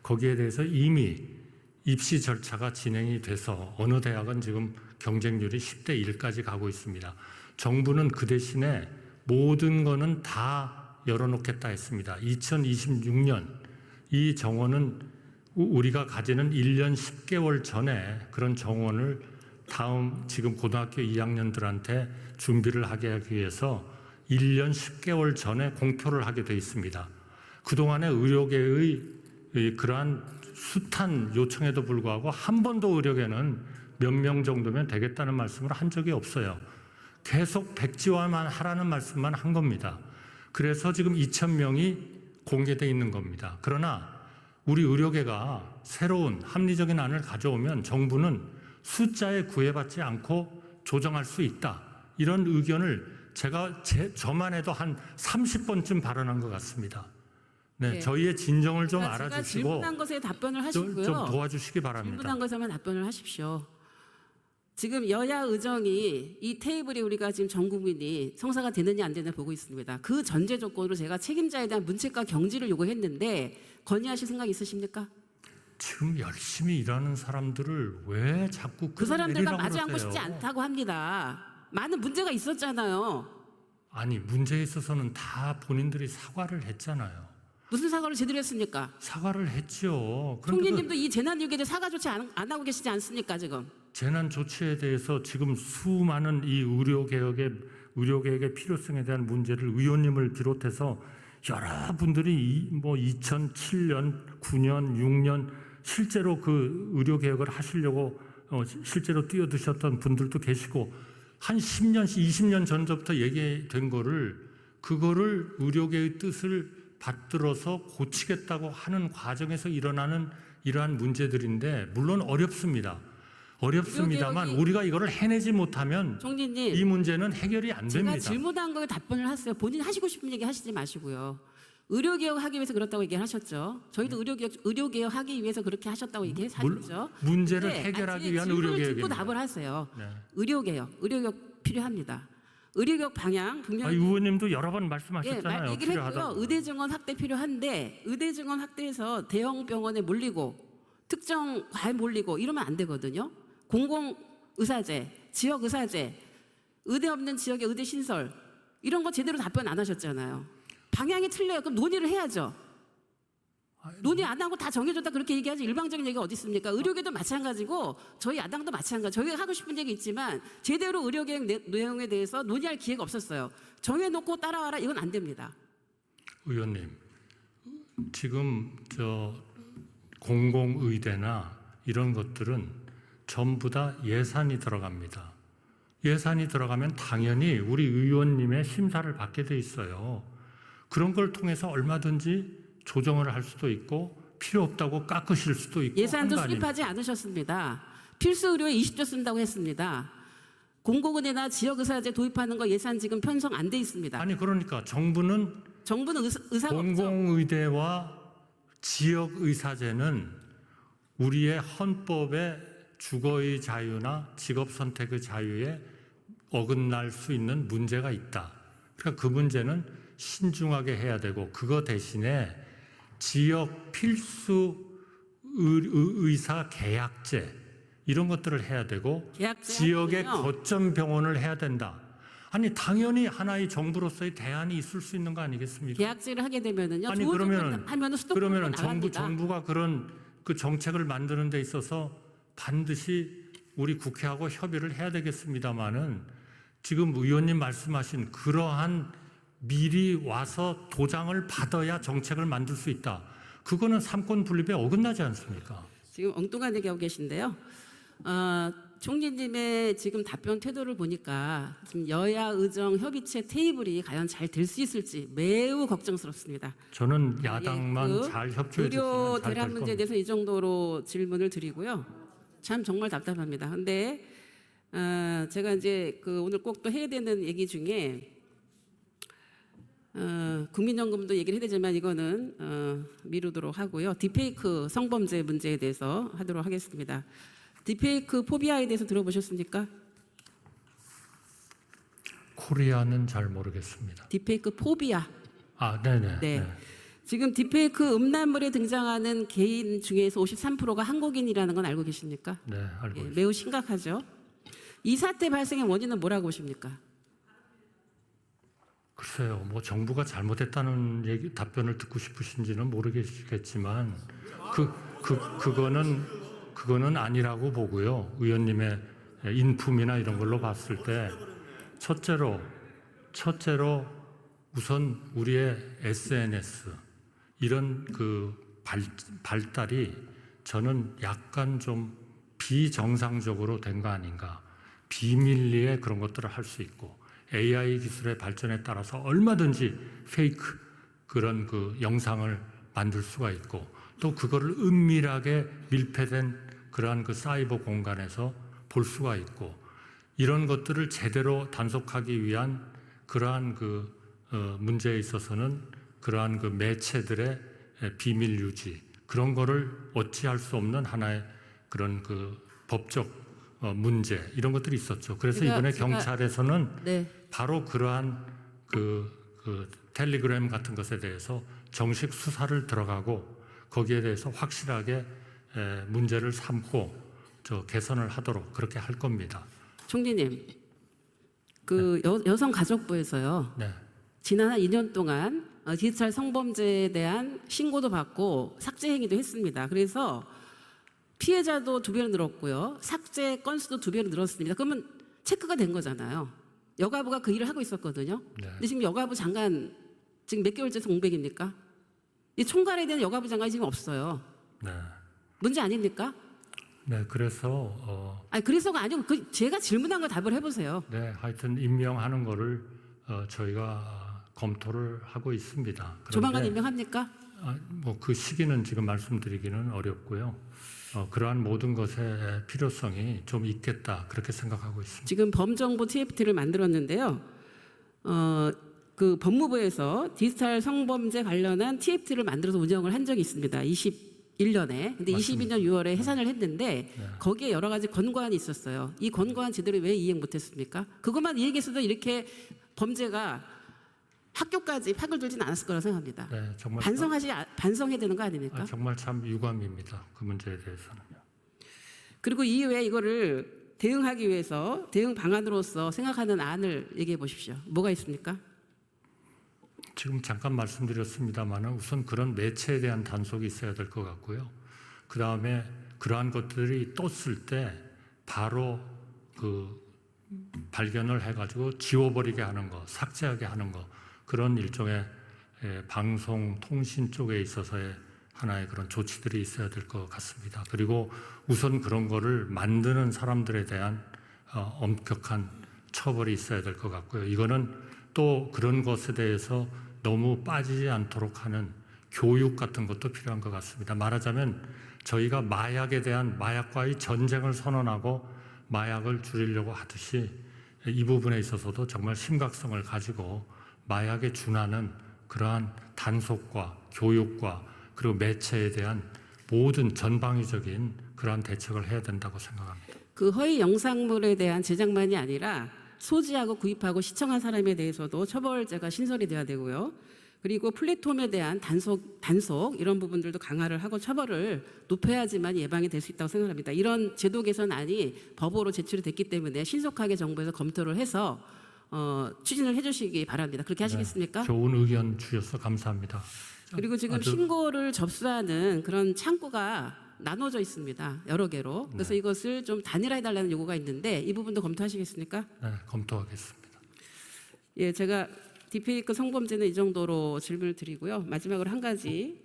거기에 대해서 이미 입시 절차가 진행이 돼서 어느 대학은 지금 경쟁률이 10대 1까지 가고 있습니다. 정부는 그 대신에 모든 거는 다 열어놓겠다 했습니다. 2026년 이 정원은 우리가 가지는 1년 10개월 전에 그런 정원을 다음 지금 고등학교 2학년들한테 준비를 하게 하기 위해서 1년 10개월 전에 공표를 하게 돼 있습니다. 그동안의 의료계의 그러한 숱한 요청에도 불구하고 한 번도 의료계는 몇 명 정도면 되겠다는 말씀을 한 적이 없어요. 계속 백지화만 하라는 말씀만 한 겁니다. 그래서 지금 2,000명이 공개되어 있는 겁니다. 그러나 우리 의료계가 새로운 합리적인 안을 가져오면 정부는 숫자에 구애받지 않고 조정할 수 있다. 이런 의견을 제가 저만 해도 한 30번쯤 발언한 것 같습니다. 네, 저희의 진정을 좀 알아주시고 제가 질문한 것에 답변을 하시고요. 좀 도와주시기 바랍니다. 질문한 것에만 답변을 하십시오. 지금 여야 의정이 이 테이블이 우리가 지금 전 국민이 성사가 되느냐 안 되느냐 보고 있습니다. 그 전제 조건으로 제가 책임자에 대한 문책과 경지를 요구했는데 건의하실 생각 있으십니까? 지금 열심히 일하는 사람들을 왜 자꾸 그 사람들과 끌어내리라고 마주 앉고 그러세요? 싶지 않다고 합니다. 많은 문제가 있었잖아요. 아니 문제에 있어서는 다 본인들이 사과를 했잖아요. 무슨 사과를 제대로 했습니까? 사과를 했죠. 총리님도 이 재난위기에 대해 사과 조치 안 하고 계시지 않습니까 지금? 재난 조치에 대해서 지금 수많은 이 의료개혁의 필요성에 대한 문제를 의원님을 비롯해서 여러분들이 2007년, 9년, 6년 실제로 그 의료개혁을 하시려고 실제로 뛰어드셨던 분들도 계시고 한 10년, 20년 전부터 얘기된 그거를 의료계의 뜻을 받들어서 고치겠다고 하는 과정에서 일어나는 이러한 문제들인데 물론 어렵습니다만 우리가 이거를 해내지 못하면 총리님, 이 문제는 해결이 안 됩니다. 제가 질문한 거에 답변을 하세요. 본인 하시고 싶은 얘기 하시지 마시고요. 의료개혁 하기 위해서 그렇다고 얘기하셨죠. 저희도 의료개혁 하기 위해서 그렇게 하셨다고 얘기하셨죠. 문제를 해결하기 위한 의료개혁입니다. 듣고 답을 하세요. 네. 의료개혁 필요합니다. 의료개혁 방향 분명히 의원님도 여러 번 말씀하셨잖아요. 얘기를 필요하다고. 했고요. 의대 증원 확대 필요한데 의대 증원 확대해서 대형 병원에 몰리고 특정 과에 몰리고 이러면 안 되거든요. 공공의사제, 지역의사제, 의대 없는 지역의 의대 신설 이런 거 제대로 답변 안 하셨잖아요. 방향이 틀려요. 그럼 논의를 해야죠. 논의 안 하고 다 정해줬다 그렇게 얘기하지 일방적인 얘기가 어디 있습니까? 의료계도 마찬가지고 저희 야당도 마찬가지. 저희가 하고 싶은 얘기 있지만 제대로 의료계획 내용에 대해서 논의할 기회가 없었어요. 정해놓고 따라와라 이건 안 됩니다. 의원님, 지금 공공의대나 이런 것들은 전부 다 예산이 들어갑니다. 예산이 들어가면 당연히 우리 의원님의 심사를 받게 돼 있어요. 그런 걸 통해서 얼마든지 조정을 할 수도 있고 필요 없다고 깎으실 수도 있고 예산도 수립하지 않으셨습니다. 필수 의료에 20조 쓴다고 했습니다. 공공의대나 지역의사제 도입하는 거 예산 지금 편성 안 돼 있습니다. 아니 그러니까 정부는 의사가 공공의대와 지역의사제는 우리의 헌법의 주거의 자유나 직업 선택의 자유에 어긋날 수 있는 문제가 있다. 그러니까 그 문제는 신중하게 해야 되고 그거 대신에 지역 필수 의사 계약제 이런 것들을 해야 되고 지역의 거점 병원을 해야 된다. 아니 당연히 하나의 정부로서의 대안이 있을 수 있는 거 아니겠습니까? 계약제를 하게 되면은요. 아니 그러면은 나갑니다. 정부가 그런 그 정책을 만드는 데 있어서 반드시 우리 국회하고 협의를 해야 되겠습니다만은 지금 의원님 말씀하신 그러한 미리 와서 도장을 받아야 정책을 만들 수 있다. 그거는 삼권 분립에 어긋나지 않습니까? 지금 엉뚱한 얘기하고 계신데요. 총리님의 지금 답변 태도를 보니까 지금 여야 의정 협의체 테이블이 과연 잘 될 수 있을지 매우 걱정스럽습니다. 저는 야당만 잘 협조해 주시면 의료 잘 대란 될 문제에 겁니다. 대해서 이 정도로 질문을 드리고요. 참 정말 답답합니다. 근데 제가 이제 오늘 꼭 또 해야 되는 얘기 중에 국민연금도 얘기를 해야 되지만 이거는 미루도록 하고요. 딥페이크 성범죄 문제에 대해서 하도록 하겠습니다. 딥페이크 포비아에 대해서 들어보셨습니까? 코리아는 잘 모르겠습니다. 딥페이크 포비아. 네네. 네. 지금 딥페이크 음란물에 등장하는 개인 중에서 53%가 한국인이라는 건 알고 계십니까? 네, 알고 예, 있습니다. 매우 심각하죠. 이 사태 발생의 원인은 뭐라고 보십니까? 글쎄요, 뭐 정부가 잘못했다는 답변을 듣고 싶으신지는 모르겠지만 그거는 아니라고 보고요. 의원님의 인품이나 이런 걸로 봤을 때 첫째로 우선 우리의 SNS 이런 그 발달이 저는 약간 좀 비정상적으로 된 거 아닌가. 비밀리에 그런 것들을 할 수 있고 AI 기술의 발전에 따라서 얼마든지 페이크 그런 그 영상을 만들 수가 있고 또 그거를 은밀하게 밀폐된 그러한 그 사이버 공간에서 볼 수가 있고 이런 것들을 제대로 단속하기 위한 그러한 그 문제에 있어서는 그러한 그 매체들의 비밀 유지 그런 거를 어찌할 수 없는 하나의 그런 그 법적 문제 이런 것들이 있었죠. 그래서 이번에 경찰에서는 네. 바로 그러한 그 텔레그램 같은 것에 대해서 정식 수사를 들어가고 거기에 대해서 확실하게 문제를 삼고 개선을 하도록 그렇게 할 겁니다. 총리님, 그 여성가족부에서요. 네. 지난 한 2년 동안 디지털 성범죄에 대한 신고도 받고 삭제 행위도 했습니다. 그래서 피해자도 2배로 늘었고요. 삭제 건수도 2배로 늘었습니다. 그러면 체크가 된 거잖아요. 여가부가 그 일을 하고 있었거든요. 네. 근데 지금 여가부 장관 지금 몇 개월째 공백입니까? 이 총괄에 대한 여가부 장관이 지금 없어요. 네. 문제 아닙니까? 네. 그래서 아니 그래서가 아니고 제가 질문한 거 답을 해보세요. 네. 하여튼 임명하는 거를 저희가 검토를 하고 있습니다. 조만간 임명합니까? 뭐 그 시기는 지금 말씀드리기는 어렵고요. 그러한 모든 것의 필요성이 좀 있겠다 그렇게 생각하고 있습니다. 지금 범정부 TFT를 만들었는데요. 그 법무부에서 디지털 성범죄 관련한 TFT를 만들어서 운영을 한 적이 있습니다. 21년에. 근데 맞습니다. 22년 6월에 해산을 했는데 네. 거기에 여러 가지 권고안이 있었어요. 이 권고안 제대로 왜 이행 못했습니까? 그것만 이행했어도 이렇게 범죄가 학교까지 파고들지는 돌지는 않았을 거라고 생각합니다. 네, 정말 반성해야 되는 거 아닙니까? 정말 참 유감입니다. 그 문제에 대해서는요. 그리고 이후에 이거를 대응하기 위해서 대응 방안으로서 생각하는 안을 얘기해 보십시오. 뭐가 있습니까? 지금 잠깐 말씀드렸습니다만 우선 그런 매체에 대한 단속이 있어야 될 것 같고요. 그 다음에 그러한 것들이 떴을 때 바로 그 발견을 해가지고 지워버리게 하는 거, 삭제하게 하는 거 그런 일종의 방송 통신 쪽에 있어서의 하나의 그런 조치들이 있어야 될 것 같습니다. 그리고 우선 그런 거를 만드는 사람들에 대한 엄격한 처벌이 있어야 될 것 같고요. 이거는 또 그런 것에 대해서 너무 빠지지 않도록 하는 교육 같은 것도 필요한 것 같습니다. 말하자면 저희가 마약에 대한 마약과의 전쟁을 선언하고 마약을 줄이려고 하듯이 이 부분에 있어서도 정말 심각성을 가지고 마약에 준하는 그러한 단속과 교육과 그리고 매체에 대한 모든 전방위적인 그러한 대책을 해야 된다고 생각합니다. 그 허위 영상물에 대한 제작만이 아니라 소지하고 구입하고 시청한 사람에 대해서도 처벌제가 신설이 돼야 되고요. 그리고 플랫폼에 대한 단속 이런 부분들도 강화를 하고 처벌을 높여야지만 예방이 될 수 있다고 생각합니다. 이런 제도 개선안이 법으로 제출이 됐기 때문에 신속하게 정부에서 검토를 해서 추진을 해주시기 바랍니다. 그렇게 하시겠습니까? 네, 좋은 의견 주셔서 감사합니다. 그리고 지금 신고를 접수하는 그런 창구가 나눠져 있습니다. 여러 개로. 그래서 이것을 좀 단일화해달라는 요구가 있는데 이 부분도 검토하시겠습니까? 네, 검토하겠습니다. 예, 제가 딥페이크 성범죄는 이 정도로 질문을 드리고요. 마지막으로 한 가지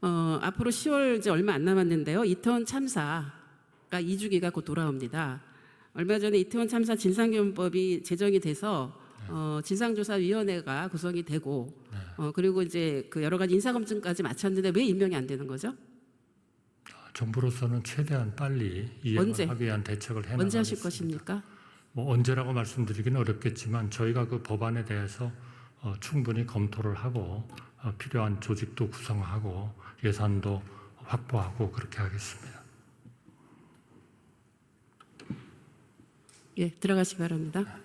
앞으로 10월 이제 얼마 안 남았는데요. 이태원 참사가 2주기가 곧 돌아옵니다. 얼마 전에 이태원 참사 진상규명법이 제정이 돼서 진상조사위원회가 구성이 되고 그리고 이제 그 여러 가지 인사검증까지 마쳤는데 왜 임명이 안 되는 거죠? 정부로서는 최대한 빨리 이행을 하기 위한 대책을 해나가겠습니다. 언제 하실 것입니까? 뭐 언제라고 말씀드리기는 어렵겠지만 저희가 그 법안에 대해서 충분히 검토를 하고 필요한 조직도 구성하고 예산도 확보하고 그렇게 하겠습니다. 예, 들어가시기 바랍니다.